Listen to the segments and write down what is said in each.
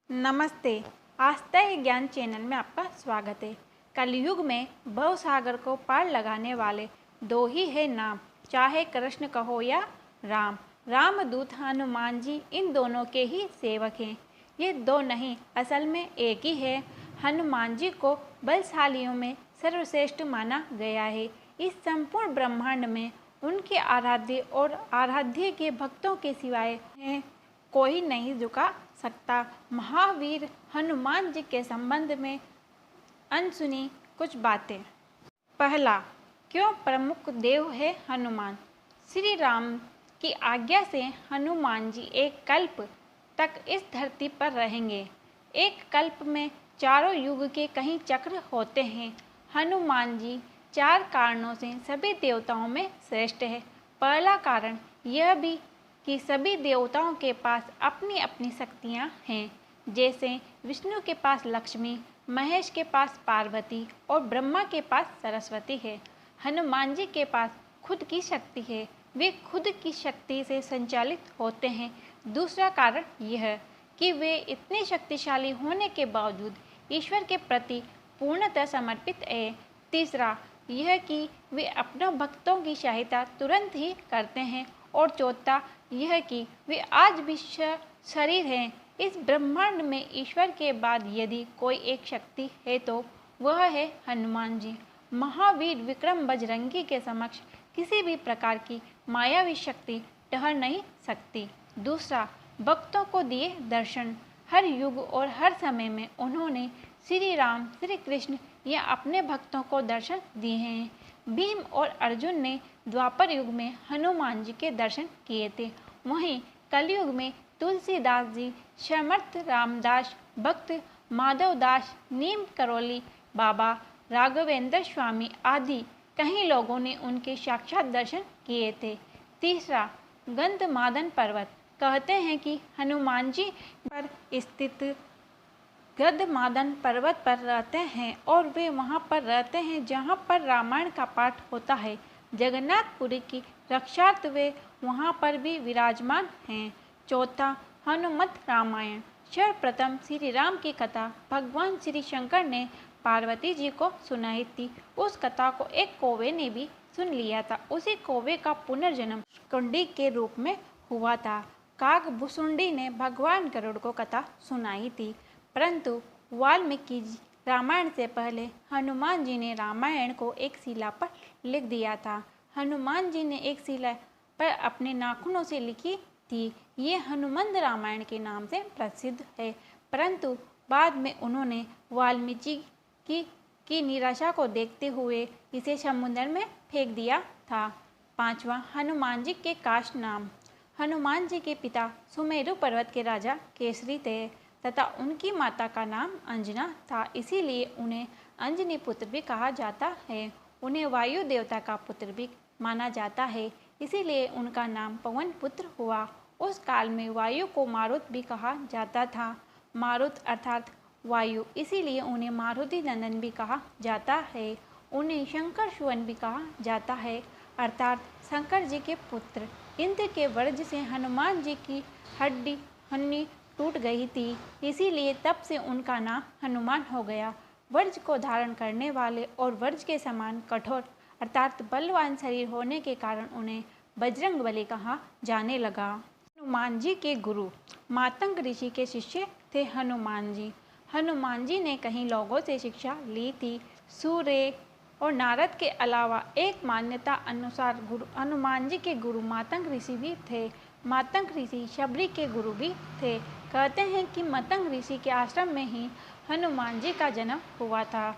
नमस्ते। आस्था ही ज्ञान चैनल में आपका स्वागत है। कलयुग में भवसागर को पार लगाने वाले दो ही है नाम, चाहे कृष्ण कहो या राम। रामदूत हनुमान जी इन दोनों के ही सेवक हैं। ये दो नहीं, असल में एक ही है। हनुमान जी को बलशालियों में सर्वश्रेष्ठ माना गया है। इस संपूर्ण ब्रह्मांड में उनके आराध्य और आराध्य के भक्तों के सिवाय कोई नहीं झुका सकता। महावीर हनुमान जी के संबंध में अनसुनी कुछ बातें। पहला, क्यों प्रमुख देव है हनुमान? श्री राम की आज्ञा से हनुमान जी एक कल्प तक इस धरती पर रहेंगे। एक कल्प में चारों युग के कई चक्र होते हैं। हनुमान जी चार कारणों से सभी देवताओं में श्रेष्ठ है। पहला कारण यह भी कि सभी देवताओं के पास अपनी अपनी शक्तियाँ हैं। जैसे विष्णु के पास लक्ष्मी, महेश के पास पार्वती और ब्रह्मा के पास सरस्वती है। हनुमान जी के पास खुद की शक्ति है, वे खुद की शक्ति से संचालित होते हैं। दूसरा कारण यह कि वे इतने शक्तिशाली होने के बावजूद ईश्वर के प्रति पूर्णतः समर्पित है। तीसरा यह कि वे अपने भक्तों की सहायता तुरंत ही करते हैं। और चौथा यह कि वे आज भी शरीर हैं। इस ब्रह्मांड में ईश्वर के बाद यदि कोई एक शक्ति है तो वह है हनुमान जी। महावीर विक्रम बजरंगी के समक्ष किसी भी प्रकार की मायावी शक्ति ठहर नहीं सकती। दूसरा, भक्तों को दिए दर्शन। हर युग और हर समय में उन्होंने श्री राम, श्री कृष्ण या अपने भक्तों को दर्शन दिए हैं। भीम और अर्जुन ने द्वापर युग में हनुमान जी के दर्शन किए थे। वहीं कलयुग में तुलसीदास जी, समर्थ रामदास भक्त, माधवदास, नीम करोली बाबा, राघवेंद्र स्वामी आदि कई लोगों ने उनके साक्षात दर्शन किए थे। तीसरा, गंधमादन पर्वत। कहते हैं कि हनुमान जी पर स्थित गंधमादन पर्वत पर रहते हैं और वे वहां पर रहते हैं जहां पर रामायण का पाठ होता है। जगन्नाथपुरी की रक्षार्थ वे वहां पर भी विराजमान हैं। चौथा, हनुमत रामायण। सर्वप्रथम श्री राम की कथा भगवान श्री शंकर ने पार्वती जी को सुनाई थी। उस कथा को एक कौवे ने भी सुन लिया था। उसी कौवे का पुनर्जन्म कुंडी के रूप में हुआ था। काकभुसुंडी ने भगवान गरुड़ को कथा सुनाई थी। परंतु वाल्मीकि जी रामायण से पहले हनुमान जी ने रामायण को एक शिला पर लिख दिया था। हनुमान जी ने एक शिला पर अपने नाखूनों से लिखी थी। ये हनुमंत रामायण के नाम से प्रसिद्ध है। परंतु बाद में उन्होंने वाल्मीकि की निराशा को देखते हुए इसे समुद्र में फेंक दिया था। पांचवा, हनुमान जी के काष्ठ नाम। हनुमान जी के पिता सुमेरु पर्वत के राजा केसरी थे तथा उनकी माता का नाम अंजना था। इसीलिए उन्हें अंजनी पुत्र भी कहा जाता है। उन्हें वायु देवता का पुत्र भी माना जाता है, इसीलिए उनका नाम पवन पुत्र हुआ। उस काल में वायु को मारुत भी कहा जाता था। मारुत अर्थात वायु, इसीलिए उन्हें मारुति नंदन भी कहा जाता है। उन्हें शंकर सुवन भी कहा जाता है, अर्थात शंकर जी के पुत्र। इंद्र के वज्र से हनुमान जी की हड्डी टूट गई थी, इसीलिए तब से उनका नाम हनुमान हो गया। वज्र को धारण करने वाले और वज्र के समान कठोर अर्थात बलवान शरीर होने के कारण उन्हें बजरंगबली कहा जाने लगा। हनुमान जी के गुरु मातंग ऋषि के शिष्य थे हनुमान जी। हनुमान जी ने कई लोगों से शिक्षा ली थी। सूर्य और नारद के अलावा एक मान्यता अनुसार हनुमान जी के गुरु मातंग ऋषि भी थे। मातंग ऋषि शबरी के गुरु भी थे। कहते हैं कि मातंग ऋषि के आश्रम में ही हनुमान जी का जन्म हुआ था।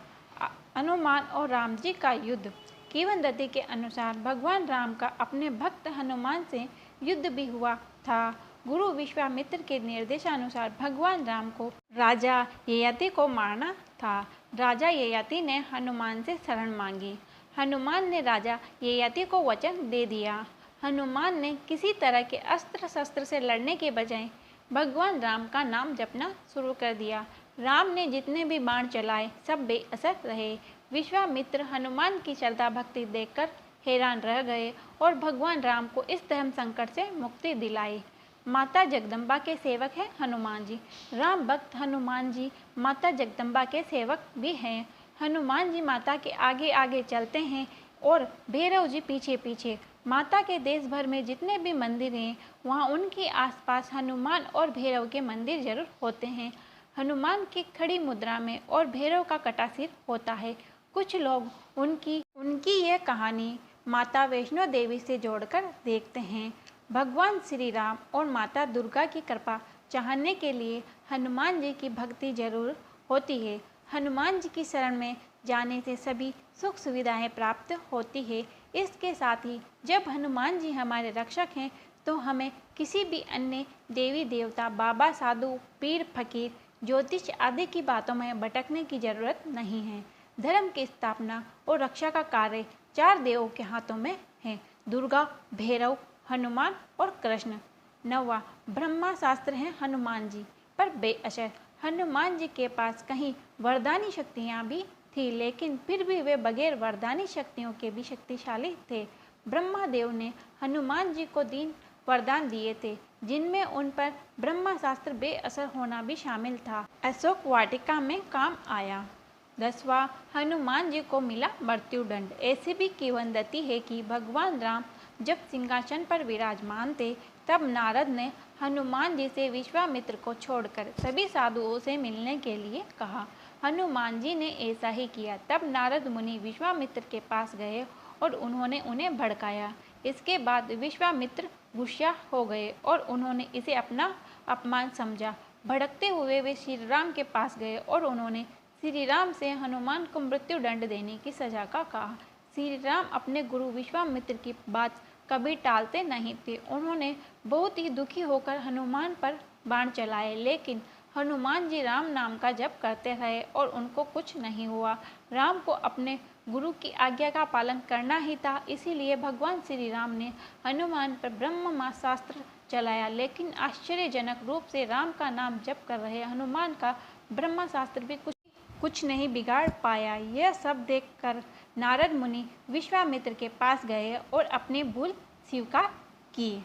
हनुमान और राम जी का युद्ध। किंवदंती के अनुसार भगवान राम का अपने भक्त हनुमान से युद्ध भी हुआ था। गुरु विश्वामित्र के निर्देशानुसार भगवान राम को राजा ययाति को मारना था। राजा ययाति ने हनुमान से शरण मांगी। हनुमान ने राजा ययाति को वचन दे दिया। हनुमान ने किसी तरह के अस्त्र शस्त्र से लड़ने के बजाय भगवान राम का नाम जपना शुरू कर दिया। राम ने जितने भी बाण चलाए सब बेअसर रहे। विश्वामित्र हनुमान की श्रद्धा भक्ति देखकर हैरान रह गए और भगवान राम को इस धर्म संकट से मुक्ति दिलाई। माता जगदम्बा के सेवक हैं हनुमान जी। राम भक्त हनुमान जी माता जगदम्बा के सेवक भी हैं। हनुमान जी माता के आगे आगे चलते हैं और भैरव जी पीछे पीछे। माता के देश भर में जितने भी मंदिर हैं वहाँ उनके आसपास हनुमान और भैरव के मंदिर जरूर होते हैं। हनुमान की खड़ी मुद्रा में और भैरव का कटा सिर होता है। कुछ लोग उनकी यह कहानी माता वैष्णो देवी से जोड़कर देखते हैं। भगवान श्री राम और माता दुर्गा की कृपा चाहने के लिए हनुमान जी की भक्ति जरूर होती है। हनुमान जी की शरण में जाने से सभी सुख सुविधाएं प्राप्त होती है। इसके साथ ही जब हनुमान जी हमारे रक्षक हैं तो हमें किसी भी अन्य देवी देवता, बाबा, साधु, पीर, फकीर, ज्योतिष आदि की बातों में भटकने की जरूरत नहीं है। धर्म की स्थापना और रक्षा का कार्य 4 देवों के हाथों में है, दुर्गा, भैरव, हनुमान और कृष्ण। 9वां ब्रह्मा शास्त्र है हनुमान जी पर बेअसर। हनुमान जी के पास कहीं वरदानी शक्तियाँ भी थी, लेकिन फिर भी वे बगैर वरदानी शक्तियों के भी शक्तिशाली थे। ब्रह्मा देव ने हनुमान जी को 3 वरदान दिए थे, जिनमें उन पर ब्रह्मा शास्त्र बेअसर होना भी शामिल था। अशोक वाटिका में काम आया। 10वां हनुमान जी को मिला मृत्युदंड। ऐसी भी किंवदंती है कि भगवान राम जब सिंहासन पर विराजमान थे तब नारद ने हनुमान जी से विश्वामित्र को छोड़कर सभी साधुओं से मिलने के लिए कहा। हनुमान जी ने ऐसा ही किया। तब नारद मुनि विश्वामित्र के पास गए और उन्होंने उन्हें भड़काया। इसके बाद विश्वामित्र गुस्सा हो गए और उन्होंने इसे अपना अपमान समझा। भड़कते हुए वे श्री राम के पास गए और उन्होंने श्री राम से हनुमान को मृत्युदंड देने की सजा का कहा। श्री राम अपने गुरु विश्वामित्र की बात कभी टालते नहीं थे। उन्होंने बहुत ही दुखी होकर हनुमान पर बाण चलाए, लेकिन हनुमान जी राम नाम का जप करते रहे और उनको कुछ नहीं हुआ। राम को अपने गुरु की आज्ञा का पालन करना ही था, इसीलिए भगवान श्री राम ने हनुमान पर ब्रह्मास्त्र चलाया। लेकिन आश्चर्यजनक रूप से राम का नाम जप कर रहे हनुमान का ब्रह्मास्त्र भी कुछ नहीं बिगाड़ पाया। यह सब देखकर नारद मुनि विश्वामित्र के पास गए और अपनी भूल स्वीकार की।